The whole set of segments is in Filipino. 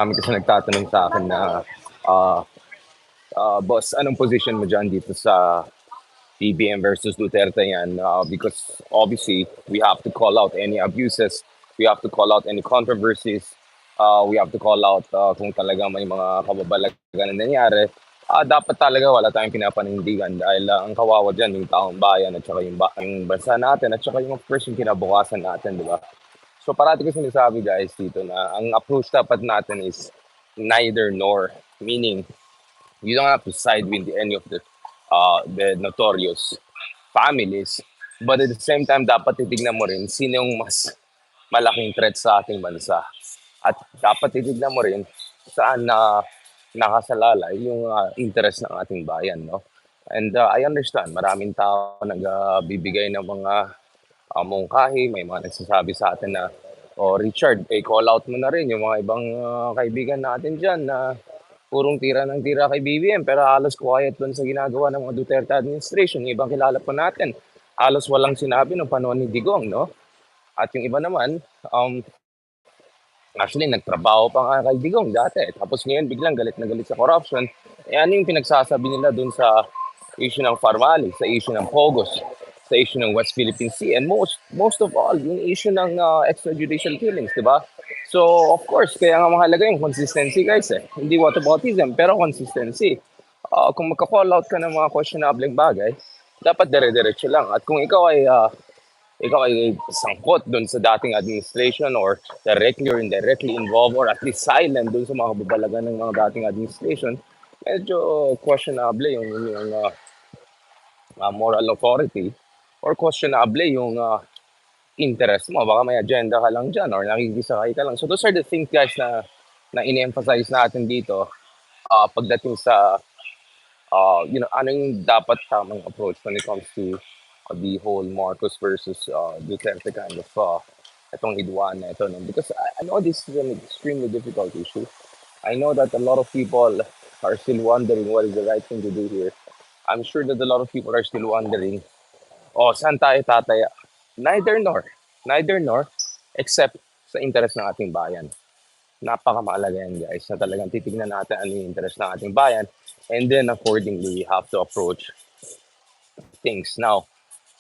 Marami kasi nagtatanong sa akin na, ah, "Boss, anong position mo diyan dito sa BBM versus Duterte yan?" Because obviously, we have to call out any abuses, we have to call out any controversies, we have to call out, kung talagang may mga kababalagan na nangyari. Dapat talaga wala tayong pinapanindigan dahil, ang kawawa diyan yung taong bayan at saka yung bansa natin at saka yung of course yung kinabukasan natin, 'di ba? So parati ko sinasabi guys dito na ang approach dapat natin is neither nor. Meaning, you don't have to side with any of the notorious families. But at the same time, dapat titignan mo rin sino yung mas malaking threat sa ating bansa. At dapat titignan mo rin saan na nakasalalay yung interest ng ating bayan, no? And I understand, maraming tao nagbibigay ng mga mungkahi, may mga nagsasabi sa atin na, "Oh, Richard, call out mo na rin yung mga ibang kaibigan natin diyan na purong tira ng tira kay BBM pero halos quiet dun sa ginagawa ng mga Duterte administration." Yung ibang kilala po natin, halos walang sinabi nung panahon ni Digong, no? At yung iba naman, actually nagtrabaho pa nga kay Digong dati. Tapos ngayon biglang galit na galit sa corruption. Ano yung pinagsasabi nila dun sa issue ng Farmali, sa issue ng Pogos, sa issue ng West Philippine Sea, and most of all, yung issue ng extrajudicial killings, di ba? So, of course, kaya nga mahalaga yung consistency, guys, eh. Hindi whataboutism, pero consistency. Kung magka-call out ka ng mga questionable bagay, dapat dire-diretso lang. At kung ikaw ay sangkot doon sa dating administration or directly or indirectly involved or at least silent doon sa mga kababalagan ng mga dating administration, medyo questionable yung moral authority or questionable yung interest mo. Baka may agenda ka lang dyan or nakikisakay ka lang. So those are the things guys na in-emphasize natin dito pagdating sa ano yung dapat tamang approach when it comes to the whole Marcos versus Duterte kind of itong hidwaan na ito. No? Because I know this is an extremely difficult issue. I know that a lot of people are still wondering what is the right thing to do here. I'm sure that a lot of people are still wondering, oh, saan tayo tataya? Neither nor. Neither nor, except sa interest ng ating bayan. Napakamahalaga yan guys, na talagang titignan natin ano yung interest ng ating bayan, and then accordingly we have to approach things. Now,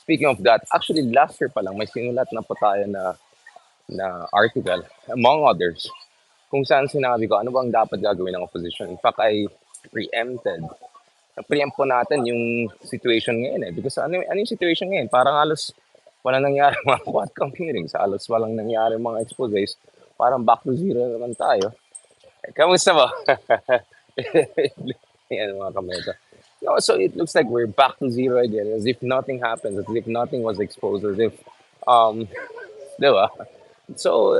speaking of that, actually last year pa lang may sinulat na po tayo na article, among others, kung saan sinabi ko ano bang dapat gagawin ng opposition. In fact, I preempted. Na-preempt po natin yung situation ngayon eh. Because ano yung situation ngayon? Parang halos walang nangyari mga quadcom hearings, halos walang nangyari mga exposés. Parang back to zero naman tayo. Kamusta ba? Yan mga kameta. No, so it looks like we're back to zero again, as if nothing happens, as if nothing was exposed, as if, di ba? So,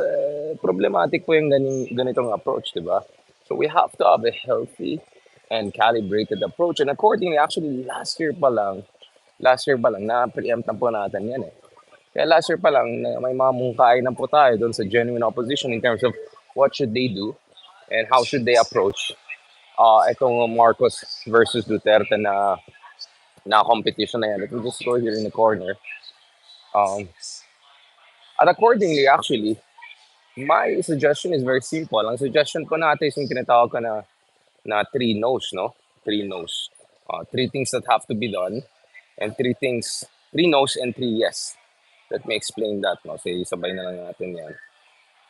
problematic po yung ganitong approach, di ba? So we have to have a healthy and calibrated approach. And accordingly, actually, last year pa lang, na-preempt na po natin yan eh. Kaya last year pa lang, may mga mungkain na po tayo doon sa genuine opposition in terms of what should they do and how should they approach itong Marcos versus Duterte na competition na yan. Let me just go here in the corner. Um, at accordingly, actually, my suggestion is very simple. Ang suggestion ko natin is yung tinatawag ko na three no's, no? Three no's. Three things that have to be done and three no's and three yes. Let me explain that, no? Say, sabay na lang natin yan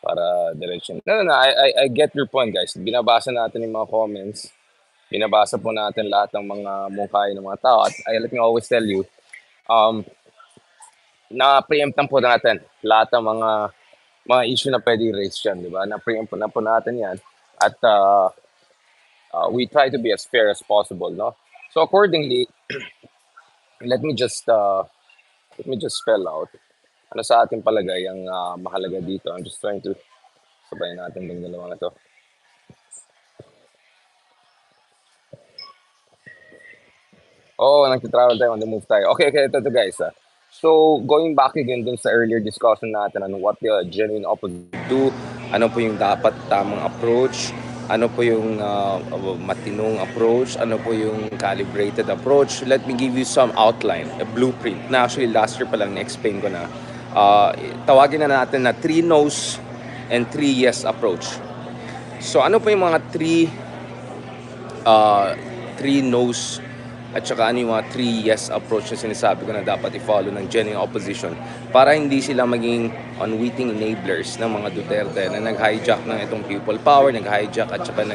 para direction. No. I get your point, guys. Binabasa natin yung mga comments. Binabasa po natin lahat ng mga mungkahi ng mga tao. At let me always tell you, na-preempt po natin lahat ng mga issue na pwede i-raise dyan, di ba? Na-preempt na po natin yan. At we try to be as fair as possible, no? So accordingly, let me just spell out ano sa ating palagay ang mahalaga dito. I'm just trying to sabay natin yung dalawang ito. Nag-travel tayo, on the move tayo. Okay, ito guys. So, going back again dun sa earlier discussion natin on what the genuine opposition do, ano po yung dapat tamang approach, ano po yung matinong approach, ano po yung calibrated approach. Let me give you some outline, a blueprint na actually last year pa lang na-explain ko na. Tawagin na natin na 3 no's and 3 yes approach. So ano po yung mga uh, three no's at saka ano yung mga three yes approach na sinasabi ko na dapat i-follow ng genuine opposition para hindi sila maging unwitting enablers ng mga Duterte na nag-hijack ng itong people power, nag-hijack at saka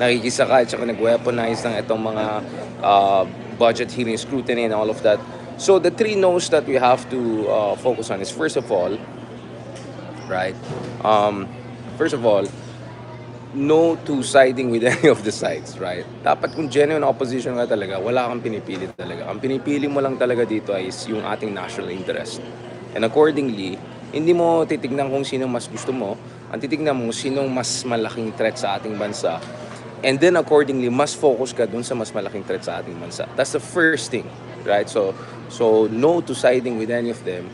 nakikisaka at saka nag-weaponize ng itong mga budget hearing scrutiny and all of that. So the three no's that we have to focus on is first of all, right? Um, first of all, no to siding with any of the sides, right? Dapat kung genuine opposition ka talaga, wala kang pinipili talaga. Ang pinipili mo lang talaga dito is yung ating national interest. And accordingly, hindi mo titignan kung sino mas gusto mo, ang titignan mo sino mas malaking threat sa ating bansa. And then accordingly, mas focus ka dun sa mas malaking threat sa ating bansa. That's the first thing, right? So no to siding with any of them.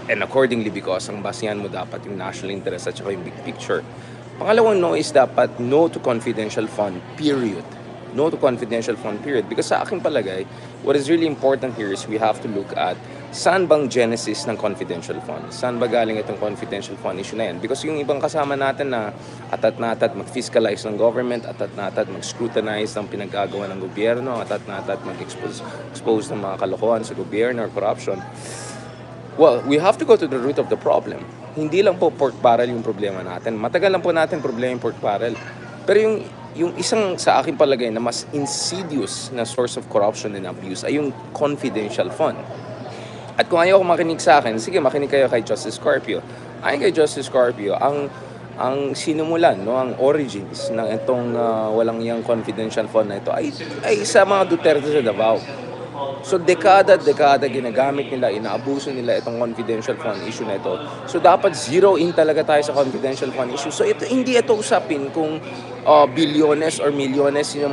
And accordingly, because ang basihan mo dapat yung national interest at saka yung big picture. Pangalawang no is dapat no to confidential fund, period. No to confidential fund, period. Because sa aking palagay, what is really important here is we have to look at saan bang genesis ng confidential fund? Saan ba galing itong confidential fund issue na yan? Because yung ibang kasama natin na atat na atat mag-fiscalize ng government, atat na atat mag-scrutinize ng pinagagawa ng gobyerno, atat na atat mag-expose ng mga kalokohan sa gobyerno or corruption. Well, we have to go to the root of the problem. Hindi lang po pork barrel yung problema natin. Matagal lang po natin problema yung pork barrel. Pero yung isang sa akin palagay na mas insidious na source of corruption and abuse ay yung confidential fund. At kung ayaw ko makinig sa akin, sige makinig kayo kay Justice Scorpio. Ayon kay Justice Scorpio, ang sinumulan, no, ang origins ng itong walang yang confidential fund na ito ay sa mga Duterte sa Davao. So dekada ginagamit nila, inaabuso nila itong confidential fund issue na ito. So dapat zero in talaga tayo sa confidential fund issue. So hindi ito usapin kung bilyones or milyones sino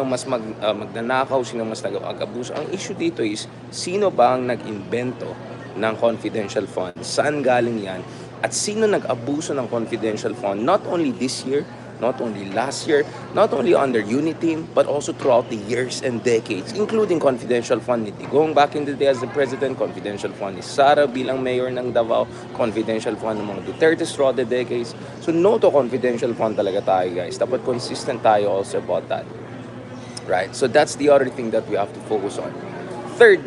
mas magnanakaw, sino mas nag-abuso. Ang issue dito is sino ba ang nag-invento ng confidential fund? Saan galing yan? At sino nag-abuso ng confidential fund not only this year, not only last year, not only under Uniteam, but also throughout the years and decades, including confidential fund ni Digong back in the day as the president, confidential fund ni Sara bilang mayor ng Davao, confidential fund ng mga Duterte throughout the decades. So no to confidential fund talaga tayo, guys. Dapat consistent tayo also about that. Right? So that's the other thing that we have to focus on. Third,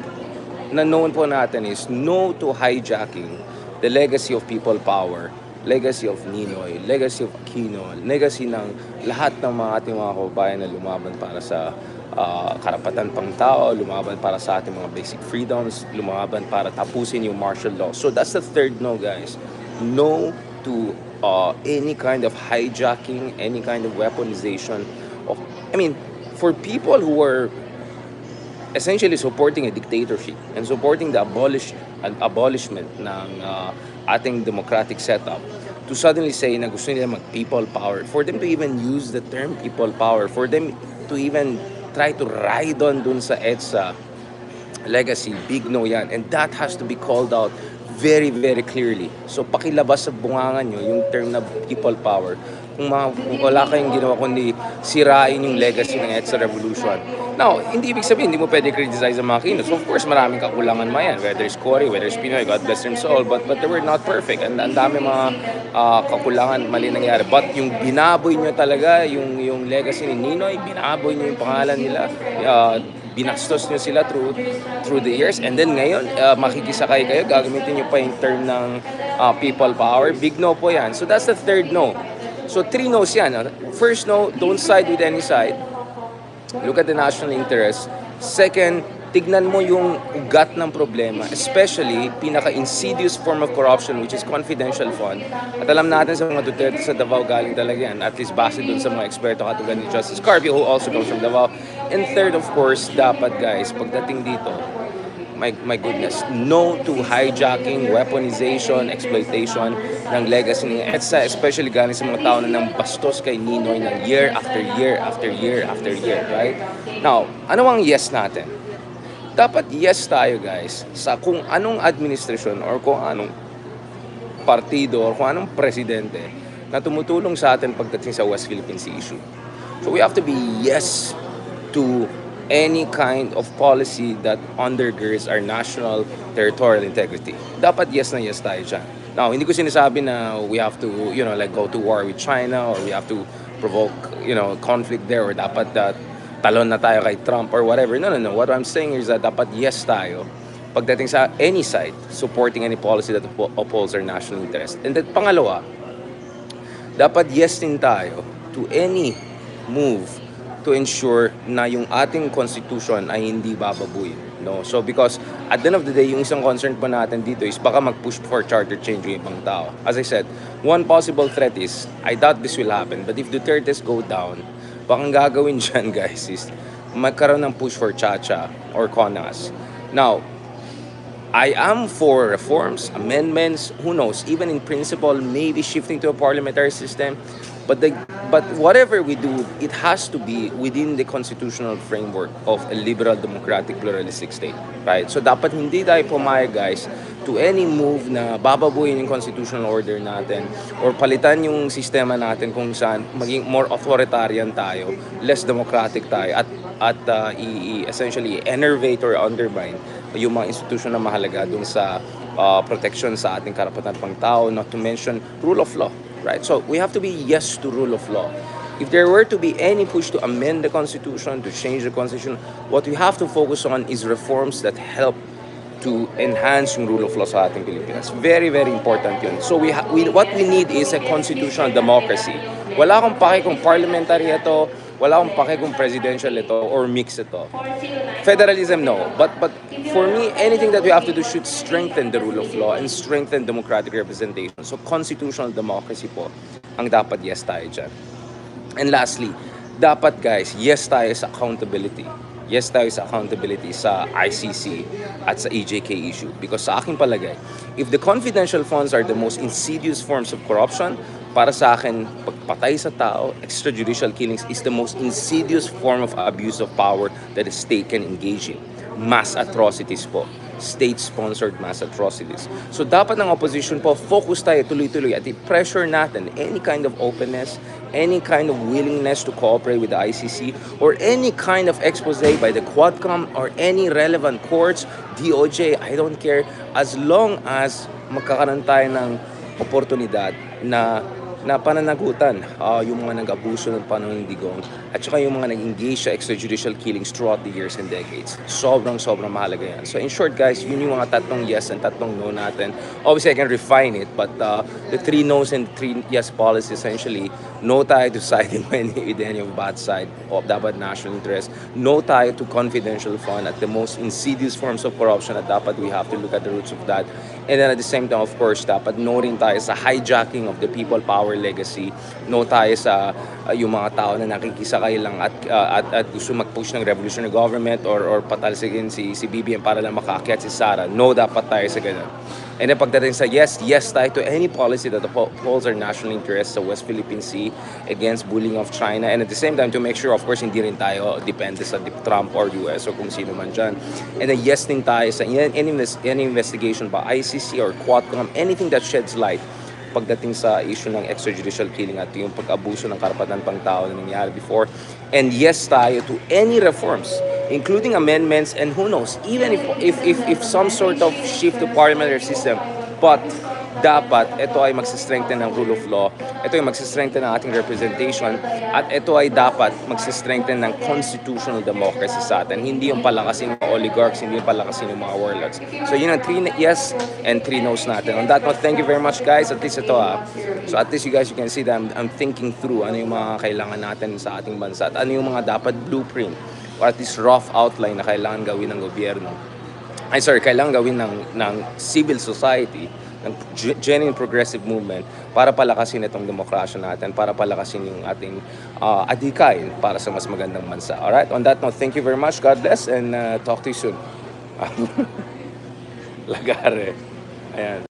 na known po natin is no to hijacking the legacy of people power, legacy of Ninoy, legacy of Aquino, legacy ng lahat ng mga ating mga kababayan na lumaban para sa karapatan pang tao, lumaban para sa ating mga basic freedoms, lumaban para tapusin yung martial law. So that's the third no, guys. No to any kind of hijacking, any kind of weaponization of, for people who are essentially supporting a dictatorship and supporting the abolishment ng ating democratic setup, to suddenly say na gusto nila mag-people power, for them to even use the term people power, for them to even try to ride on dun sa EDSA legacy, big no yan. And that has to be called out very, very clearly. So pakilabas sa bungangan nyo yung term na people power. Kung wala kayong ginawa kundi sirain yung legacy ng EDSA Revolution. Now, hindi ibig sabihin, hindi mo pwede criticize ang mga kinos. So, of course, maraming kakulangan mayan. Whether it's Cory, whether it's Pinoy, God bless them soul. But they were not perfect. And ang dami mga kakulangan, mali nangyari. But yung binaboy nyo talaga, yung legacy ni Ninoy, binaboy nyo yung pangalan nila, binastos nyo sila through the years, and then ngayon makikisakay kayo, gagamitin nyo pa yung term ng people power. Big no po yan. So that's the third no. So three no's yan. First no, don't side with any side. Look at the national interest. Second, tignan mo yung ugat ng problema, especially pinaka-insidious form of corruption, which is confidential fund. At alam natin sa mga Duterte sa Davao galing talaga yan, at least base dun sa mga eksperto katulad ni Justice Scorpio, who also comes from Davao. And third, of course, dapat guys, pagdating dito, my goodness, no to hijacking, weaponization, exploitation ng legacy ng EDSA, especially galing sa mga tao na nang bastos kay Ninoy ng year after year after year after year, right? Now, ano ang yes natin? Dapat yes tayo, guys, sa kung anong administrasyon or kung anong partido or kung anong presidente na tumutulong sa atin pagdating sa West Philippine Sea issue. So we have to be yes to any kind of policy that undergirds our national territorial integrity. Dapat yes na yes tayo dyan. Now, hindi ko sinasabi na we have to, like go to war with China or we have to provoke, conflict there or dapat talon na tayo kay Trump or whatever. No, no, no. What I'm saying is that dapat yes tayo pagdating sa any side supporting any policy that upholds our national interest. And then pangalawa, dapat yes din tayo to any move to ensure na yung ating constitution ay hindi bababuin. No? So because at the end of the day, yung isang concern po natin dito is baka mag-push for charter change yung ibang tao. As I said, one possible threat is, I doubt this will happen, but if Duterte's go down, baka ang gagawin dyan guys is magkaroon ng push for Chacha or Conas. Now, I am for reforms, amendments, who knows, even in principle, maybe shifting to a parliamentary system. But whatever we do, it has to be within the constitutional framework of a liberal, democratic, pluralistic state. Right? So dapat hindi tayo pumayag, guys, to any move na bababuin yung constitutional order natin or palitan yung sistema natin kung saan maging more authoritarian tayo, less democratic tayo, at essentially enervate or undermine yung mga institusyon na mahalaga dun sa protection sa ating karapatan pang tao, not to mention rule of law, right? So we have to be yes to rule of law. If there were to be any push to amend the Constitution, to change the Constitution, what we have to focus on is reforms that help to enhance yung rule of law sa ating Pilipinas. Very, very important yun. So what we need is a constitutional democracy. Wala akong pake kung parliamentary ito, wala akong pake kung presidential ito, or mix ito. Federalism, no. But for me, anything that we have to do should strengthen the rule of law and strengthen democratic representation. So constitutional democracy po ang dapat yes tayo dyan. And lastly, dapat guys, yes tayo sa accountability. Yes tayo sa accountability sa ICC at sa EJK issue. Because sa aking palagay, if the confidential funds are the most insidious forms of corruption, para sa akin, pagpatay sa tao, extrajudicial killings is the most insidious form of abuse of power that a state can engage in. Mass atrocities po. State-sponsored mass atrocities. So dapat ng opposition po, focus tayo tuloy-tuloy at i-pressure natin any kind of openness, any kind of willingness to cooperate with the ICC, or any kind of expose by the Quadcom or any relevant courts, DOJ, I don't care, as long as magkakaroon tayo ng oportunidad na pananagutan yung mga nag-abuso ng panahon ng digong at saka yung mga nag-engage sa extrajudicial killings throughout the years and decades. Sobrang mahalaga yan. So in short guys, yun yung mga tatlong yes and tatlong no natin. Obviously I can refine it, but the 3 no's and 3 yes policy essentially, no tayo to side with any of bad side of dapat national interest, no tayo to confidential fund at the most insidious forms of corruption at dapat we have to look at the roots of that. And then at the same time, of course, dapat no rin tayo sa hijacking of the people power legacy, no tayo sa yung mga tao na nakikisakay lang at gusto mag-push ng revolutionary government or patalsigin si BBM para lang makaakyat si Sara. No, dapat tayo sa ganun. And then pagdating sa yes tayo to any policy that upholds our national interests sa West Philippine Sea against bullying of China, and at the same time to make sure of course hindi rin tayo depende sa Trump or US or kung sino man dyan. And then yes din tayo sa any investigation by ICC or Quadcom, anything that sheds light pagdating sa issue ng extrajudicial killing at yung pag-abuso ng karapatan pang tao na nangyari before. And yes tayo to any reforms, including amendments, and who knows, even if some sort of shift to parliamentary system, but dapat ito ay magsistrengthen ng rule of law, ito ay magsistrengthen ng ating representation, at ito ay dapat magsistrengthen ng constitutional democracy sa atin. Hindi yung palakasin ng oligarchs, hindi yung palakasin ng mga warlords. So yun ang 3 yes and 3 no's natin. On that note, thank you very much guys. At least ito so at least you guys, you can see that I'm thinking through ano yung mga kailangan natin sa ating bansa at ano yung mga dapat blueprint or at least rough outline na kailangan gawin ng gobyerno. Kailangan gawin ng civil society, ng genuine progressive movement para palakasin itong demokrasya natin, para palakasin yung ating adhikain para sa mas magandang bansa. Alright? On that note, thank you very much. God bless and talk to you soon. Lagare. Ayan.